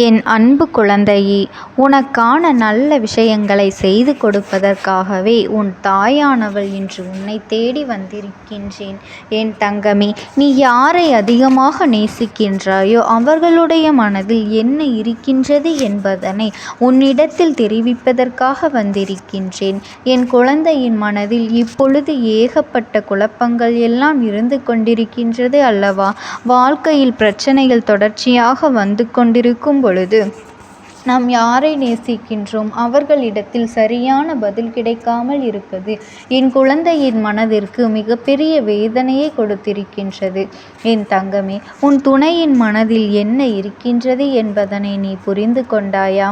என் அன்பு குழந்தையே, உனக்கான நல்ல விஷயங்களை செய்து கொடுப்பதற்காகவே உன் தாயானவள் இன்று உன்னை தேடி வந்திருக்கின்றேன். என் தங்கமே, நீ யாரை அதிகமாக நேசிக்கின்றாயோ அவர்களுடைய மனதில் என்ன இருக்கின்றது என்பதனை உன்னிடத்தில் தெரிவிப்பதற்காக வந்திருக்கின்றேன். என் குழந்தையின் மனதில் இப்பொழுது ஏகப்பட்ட குழப்பங்கள் எல்லாம் இருந்து கொண்டிருக்கின்றது அல்லவா? வாழ்க்கையில் பிரச்சனைகள் தொடர்ச்சியாக வந்து கொண்டிருக்கும் பொழுது நாம் யாரை நேசிக்கின்றோம் அவர்களிடத்தில் சரியான பதில் கிடைக்காமல் இருப்பது என் குழந்தையின் மனதிற்கு மிகப்பெரிய வேதனையை கொடுத்திருக்கின்றது. என் தங்கமே, உன் துணையின் மனதில் என்ன இருக்கின்றது என்பதனை நீ புரிந்து கொண்டாயா?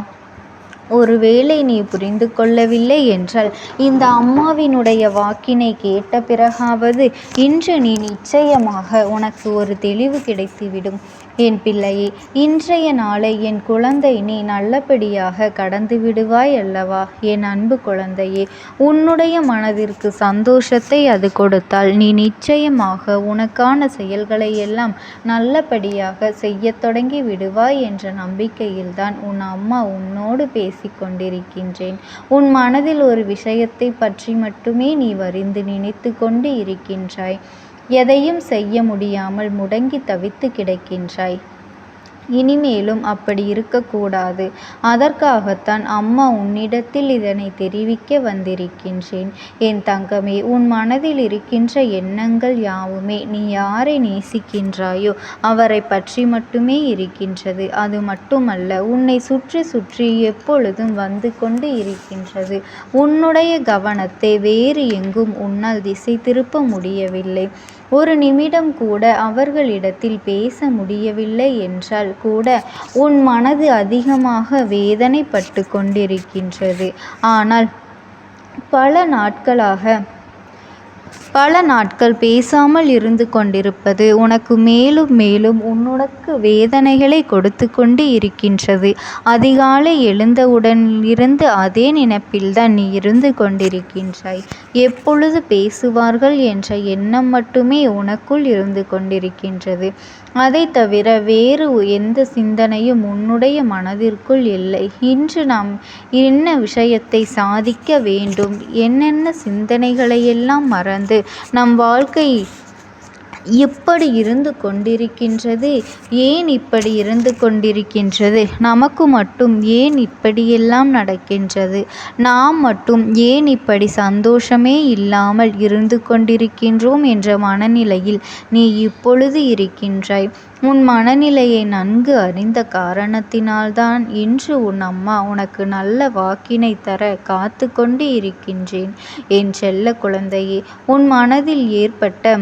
ஒருவேளை நீ புரிந்து கொள்ளவில்லை என்றால் இந்த அம்மாவினுடைய வாக்கினை கேட்ட பிறகாவது இன்று நீ நிச்சயமாக உனக்கு ஒரு தெளிவு கிடைத்துவிடும். என் பிள்ளையே, இன்றைய நாளை என் குழந்தை நீ நல்லபடியாக கடந்து விடுவாய் அல்லவா? என் அன்பு குழந்தையே, உன்னுடைய மனதிற்கு சந்தோஷத்தை அது கொடுத்தால் நீ நிச்சயமாக உனக்கான செயல்களை எல்லாம் நல்லபடியாக செய்ய தொடங்கி விடுவாய் என்ற நம்பிக்கையில்தான் உன் அம்மா உன்னோடு பேசிக்கொண்டிருக்கின்றேன். உன் மனதில் ஒரு விஷயத்தை பற்றி மட்டுமே நீ வரிந்து நினைத்து கொண்டு இருக்கின்றாய். எதையும் செய்ய முடியாமல் முடங்கி தவித்து கிடக்கின்றாய். இனிமேலும் அப்படி இருக்கக்கூடாது. அதற்காகத்தான் அம்மா உன்னிடத்தில் இதனை தெரிவிக்க வந்திருக்கின்றேன். என் தங்கமே, உன் மனதில் இருக்கின்ற எண்ணங்கள் யாவுமே நீ யாரை நேசிக்கின்றாயோ அவரை பற்றி மட்டுமே இருக்கின்றது. அது மட்டுமல்ல, உன்னை சுற்றி சுற்றி எப்பொழுதும் வந்து கொண்டு இருக்கின்றது. உன்னுடைய கவனத்தை வேறு எங்கும் உன்னால் திசை திருப்ப முடியவில்லை. ஒரு நிமிடம் கூட அவர்களிடத்தில் பேச முடியவில்லை என்றால் கூட உன் மனது அதிகமாக வேதனைப்பட்டு கொண்டிருக்கின்றது. ஆனால் பல நாட்கள் பேசாமல் இருந்து கொண்டிருப்பது உனக்கு மேலும் மேலும் உன்னுனக்கு வேதனைகளை கொடுத்து கொண்டு இருக்கின்றது. அதிகாலை எழுந்தவுடன் இருந்து அதே நினைப்பில்தான் நீ இருந்து கொண்டிருக்கின்றாய். எப்பொழுது பேசுவார்கள் என்ற எண்ணம் மட்டுமே உனக்குள் இருந்து கொண்டிருக்கின்றது. அதை தவிர வேறு எந்த சிந்தனையும் உன்னுடைய மனதிற்குள் இல்லை. இன்று நாம் என்ன விஷயத்தை சாதிக்க வேண்டும், என்னென்ன சிந்தனைகளையெல்லாம் மறந்து நம் வாழ்க்கை இப்படி இருந்து கொண்டிருக்கின்றது. ஏன் இப்படி இருந்து கொண்டிருக்கின்றது? நமக்கு மட்டும் ஏன் இப்படியெல்லாம் நடக்கின்றது? நாம் மட்டும் ஏன் இப்படி சந்தோஷமே இல்லாமல் இருந்து கொண்டிருக்கின்றோம் என்ற மனநிலையில் நீ இப்பொழுது இருக்கின்றாய். உன் மனநிலையை நன்கு அறிந்த காரணத்தினால்தான் இன்று உன் அம்மா உனக்கு நல்ல வாக்கினை தர காத்து கொண்டு இருக்கின்றேன். என் செல்ல குழந்தையே, உன் மனதில் ஏற்பட்ட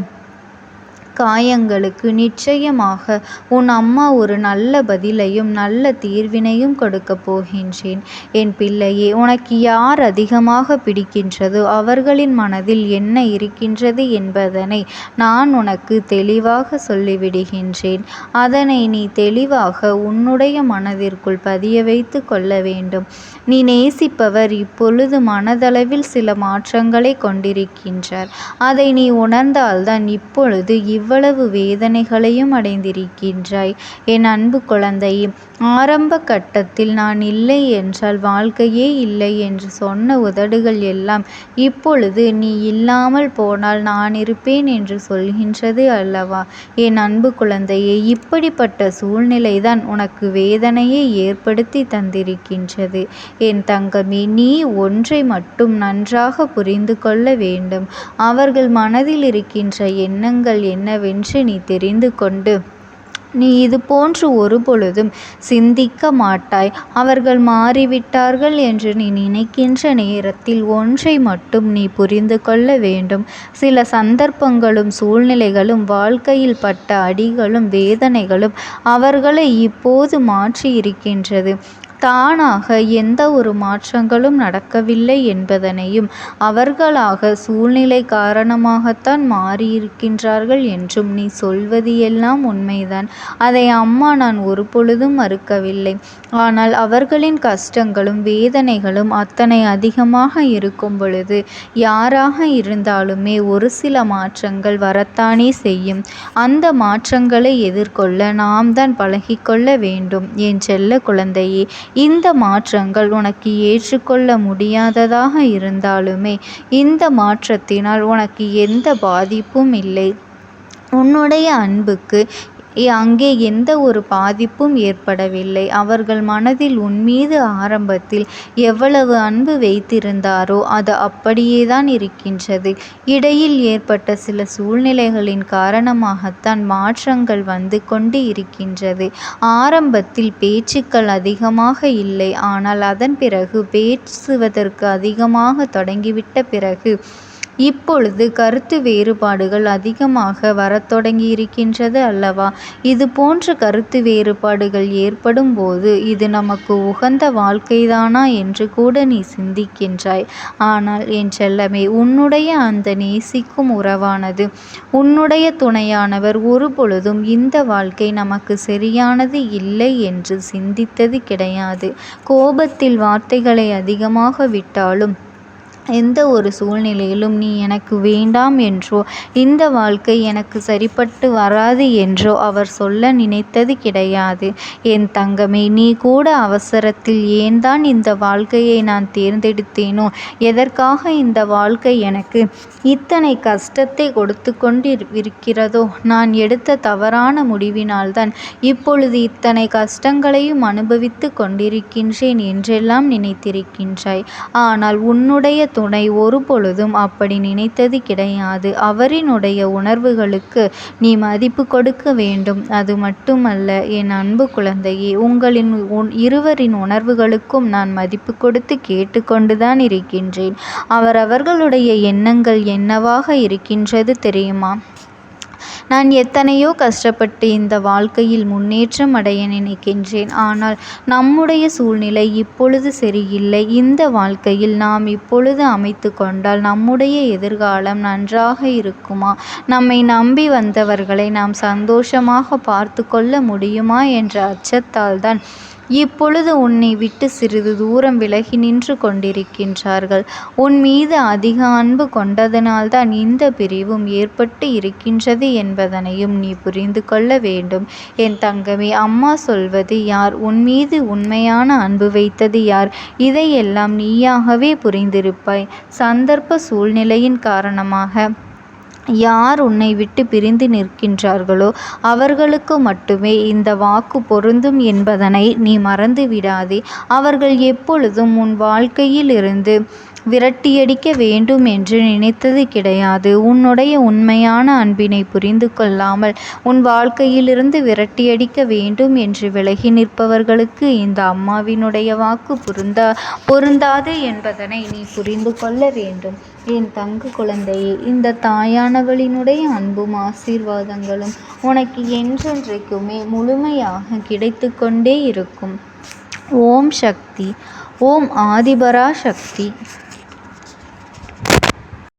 காயங்களுக்கு நிச்சயமாக உன் அம்மா ஒரு நல்ல பதிலையும் நல்ல தீர்வினையும் கொடுக்க போகின்றேன். என் பிள்ளையே, உனக்கு யார் அதிகமாக பிடிக்கின்றதோ அவர்களின் மனதில் என்ன இருக்கின்றது என்பதனை நான் உனக்கு தெளிவாக சொல்லிவிடுகின்றேன். அதனை நீ தெளிவாக உன்னுடைய மனதிற்குள் பதிய வைத்து கொள்ள வேண்டும். நீ நேசிப்பவர் இப்பொழுது மனதளவில் சில மாற்றங்களை கொண்டிருக்கின்றார். அதை நீ உணர்ந்தால்தான் இப்பொழுது இவ்வளவு வேதனைகளையும் அடைந்திருக்கின்றாய். என் அன்பு குழந்தையே, ஆரம்ப கட்டத்தில் நான் இல்லை என்றால் வாழ்க்கையே இல்லை என்று சொன்ன உதடுகள் எல்லாம் இப்பொழுது நீ இல்லாமல் போனால் நான் இருப்பேன் என்று சொல்கின்றது அல்லவா? என் அன்பு குழந்தையே, இப்படிப்பட்ட சூழ்நிலைதான் உனக்கு வேதனையை ஏற்படுத்தி தந்திருக்கின்றது. என் தங்கமே, நீ ஒன்றை மட்டும் நன்றாக புரிந்து கொள்ள வேண்டும். அவர்கள் மனதில் இருக்கின்ற எண்ணங்கள் என்னவென்று நீ தெரிந்து கொண்டு நீ இது போன்று ஒருபொழுதும் சிந்திக்க மாட்டாய். அவர்கள் மாறிவிட்டார்கள் என்று நீ நினைக்கின்ற நேரத்தில் ஒன்றை மட்டும் நீ புரிந்து கொள்ள வேண்டும். சில சந்தர்ப்பங்களும் சூழ்நிலைகளும் வாழ்க்கையில் பட்ட அடிகளும் வேதனைகளும் அவர்களை இப்போது மாற்றி இருக்கின்றது. தானாக எந்த ஒரு மாற்றங்களும் நடக்கவில்லை என்பதனையும், அவர்களாக சூழ்நிலை காரணமாகத்தான் மாறியிருக்கின்றார்கள் என்றும் நீ சொல்வது எல்லாம் உண்மைதான். அதை அம்மா நான் ஒருபொழுதும் மறுக்கவில்லை. ஆனால் அவர்களின் கஷ்டங்களும் வேதனைகளும் அத்தனை அதிகமாக இருக்கும் பொழுது யாராக இருந்தாலுமே ஒரு சில மாற்றங்கள் வரத்தானே செய்யும். அந்த மாற்றங்களை எதிர்கொள்ள நாம் தான் பழகிக்கொள்ள வேண்டும். என் செல்ல குழந்தையே, இந்த மாற்றங்கள் உனக்கு ஏற்றுக்கொள்ள முடியாததாக இருந்தாலுமே இந்த மாற்றத்தினால் உனக்கு எந்த பாதிப்பும் இல்லை. உன்னுடைய அன்புக்கு அங்கே எந்த ஒரு பாதிப்பும் ஏற்படவில்லை. அவர்கள் மனதில் உன்மீது ஆரம்பத்தில் எவ்வளவு அன்பு வைத்திருந்தாரோ அது அப்படியேதான் இருக்கின்றது. இடையில் ஏற்பட்ட சில சூழ்நிலைகளின் காரணமாகத்தான் மாற்றங்கள் வந்து கொண்டு இருக்கின்றது. ஆரம்பத்தில் பேச்சுக்கள் அதிகமாக இல்லை, ஆனால் அதன் பிறகு பேசுவதற்கு அதிகமாக தொடங்கிவிட்ட பிறகு இப்பொழுது கருத்து வேறுபாடுகள் அதிகமாக வரத் தொடங்கி இருக்கின்றது அல்லவா? இது போன்ற கருத்து வேறுபாடுகள் ஏற்படும் போது இது நமக்கு உகந்த வாழ்க்கைதானா என்று கூட நீ சிந்திக்கின்றாய். ஆனால் என் செல்லமே, உன்னுடைய அந்த நேசிக்கும் உறவானது, உன்னுடைய துணையானவர் ஒரு பொழுதும் இந்த வாழ்க்கை நமக்கு சரியானது இல்லை என்று சிந்தித்தது கிடையாது. கோபத்தில் வார்த்தைகளை அதிகமாக விட்டாலும் எந்த ஒரு சூழ்நிலையிலும் நீ எனக்கு வேண்டாம் என்றோ இந்த வாழ்க்கை எனக்கு சரிப்பட்டு வராது என்றோ அவர் சொல்ல நினைத்தது கிடையாது. என் தங்கமே, நீ கூட அவசரத்தில் ஏன் தான் இந்த வாழ்க்கையை நான் தேர்ந்தெடுத்தேனோ, எதற்காக இந்த வாழ்க்கை எனக்கு இத்தனை கஷ்டத்தை கொடுத்து கொண்டு இருக்கிறதோ, நான் எடுத்த தவறான முடிவினால்தான் இப்பொழுது இத்தனை கஷ்டங்களையும் அனுபவித்து கொண்டிருக்கின்றேன் என்றெல்லாம் நினைத்திருக்கின்றாய். ஆனால் உன்னுடைய துணை ஒரு பொழுதும் அப்படி நினைத்தது கிடையாது. அவரினுடைய உணர்வுகளுக்கு நீ மதிப்பு கொடுக்க வேண்டும். அது மட்டுமல்ல என் அன்பு குழந்தையே, உங்களின் இருவரின் உணர்வுகளுக்கும் நான் மதிப்பு கொடுத்து கேட்டுக்கொண்டுதான் இருக்கின்றேன். அவர்களுடைய எண்ணங்கள் என்னவாக இருக்கின்றது தெரியுமா? நான் எத்தனையோ கஷ்டப்பட்டு இந்த வாழ்க்கையில் முன்னேற்றம் அடைய நினைக்கின்றேன். ஆனால் நம்முடைய சூழ்நிலை இப்பொழுது சரியில்லை. இந்த வாழ்க்கையில் நாம் இப்பொழுது அமைத்து கொண்டால் நம்முடைய எதிர்காலம் நன்றாக இருக்குமா? நம்மை நம்பி வந்தவர்களை நாம் சந்தோஷமாக பார்த்து கொள்ள முடியுமா என்ற அச்சத்தால் தான் இப்பொழுது உன்னை விட்டு சிறிது தூரம் விலகி நின்று கொண்டிருக்கின்றார்கள். உன் மீது அதிக அன்பு கொண்டதனால்தான் இந்த பிரிவும் ஏற்பட்டு இருக்கின்றது என்பதனையும் நீ புரிந்து கொள்ள வேண்டும். என் தங்கமே, அம்மா சொல்வது யார்? உன் மீது உண்மையான அன்பு வைத்தது யார்? இதையெல்லாம் நீயாகவே புரிந்திருப்பாய். சந்தர்ப்ப சூழ்நிலையின் காரணமாக யார் உன்னை விட்டு பிரிந்து நிற்கின்றார்களோ அவர்களுக்கு மட்டுமே இந்த வாக்கு பொருந்தும் என்பதனை நீ மறந்து விடாதே. அவர்கள் எப்பொழுதும் உன் வாழ்க்கையில் இருந்து விரட்டியடிக்க வேண்டும் என்று நினைத்தது கிடையாது. உன்னுடைய உண்மையான அன்பினை புரிந்து கொள்ளாமல் உன் வாழ்க்கையிலிருந்து விரட்டியடிக்க வேண்டும் என்று விலகி நிற்பவர்களுக்கு இந்த அம்மாவினுடைய வாக்கு பொருந்தாது என்பதனை நீ புரிந்து கொள்ள வேண்டும். என் தங்க குழந்தையே, இந்த தாயானவளினுடைய அன்பும் ஆசீர்வாதங்களும் உனக்கு என்றென்றைக்குமே முழுமையாக கிடைத்து கொண்டே இருக்கும். ஓம் சக்தி. ஓம் ஆதிபரா சக்தி.